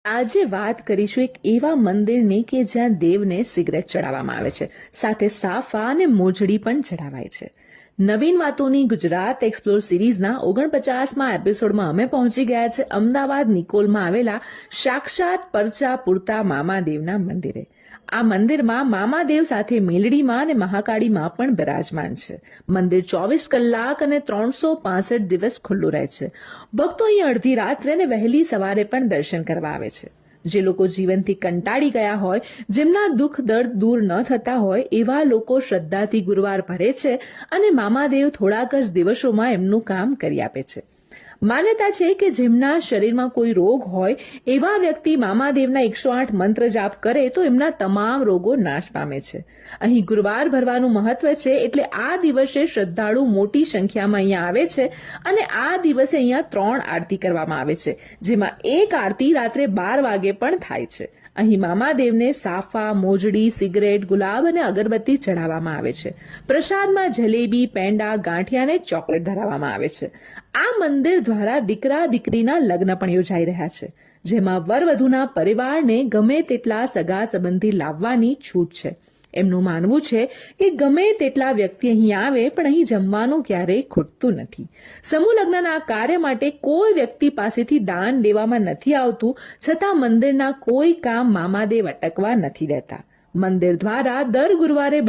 આજે વાત કરીશું એક એવા મંદિરની કે જ્યાં દેવને સિગરેટ ચડાવવામાં આવે છે, સાથે સાફા અને મોજડી પણ ચડાવાય છે. નવીન વાતોની ગુજરાત એક્સપ્લોર સિરીઝના 49માં એપિસોડમાં અમે પહોંચી ગયા છે અમદાવાદ નિકોલમાં આવેલા સાક્ષાત પરચા પૂરતા મામાદેવના મંદિરે. આ મંદિરમાં મામાદેવ સાથે મેલડીમાં અને મહાકાળીમાં પણ બિરાજમાન છે. મંદિર 24 કલાક અને 365 દિવસ ખુલ્લું રહે છે. ભક્તો અહીં અડધી રાત્રે અને વહેલી સવારે પણ દર્શન કરવા આવે છે. જે લોકો જીવનથી કંટાળી ગયા હોય, જેમના દુઃખ દર્દ દૂર ન થતા હોય, એવા લોકો શ્રદ્ધાથી ગુરુવાર ભરે છે અને મામાદેવ થોડાક જ દિવસોમાં એમનું કામ કરી આપે છે. માન્યતા છે કે જેમના શરીરમાં કોઈ રોગ હોય એવા વ્યક્તિ મામાદેવના 108 મંત્ર જાપ કરે તો એમના તમામ રોગો નાશ પામે છે. અહીં ગુરુવાર ભરવાનું મહત્વ છે, એટલે આ દિવસે શ્રદ્ધાળુ મોટી સંખ્યામાં અહીંયા આવે છે અને આ દિવસે અહીંયા 3 આરતી કરવામાં આવે છે, જેમાં એક આરતી રાત્રે 12 વાગે પણ થાય છે. અહીં મામાદેવને સાફા, મોજડી, સિગરેટ, ગુલાબ અને અગરબત્તી ચઢાવવામાં આવે છે. પ્રસાદમાં જલેબી, પેંડા, ગાંઠિયા અને ચોકલેટ ધરાવવામાં આવે છે. આ મંદિર દ્વારા દીકરા દીકરીના લગ્ન પણ યોજાઈ રહ્યા છે, જેમાં વરવધુના પરિવારને ગમે તેટલા સગા સંબંધી લાવવાની છૂટ છે. એમનું માનવું છે કે ગમે તેટલા વ્યક્તિ અહીં આવે પણ અહીં જમવાનું ક્યારેય ખૂટતું નથી. સમૂહ લગ્નના કાર્ય માટે કોઈ વ્યક્તિ પાસેથી દાન લેવામાં નથી આવતું, છતાં મંદિરના કોઈ કામ મામાદેવ અટકવા નથી દેતા. મંદિર દ્વારા દર ગુરુવારે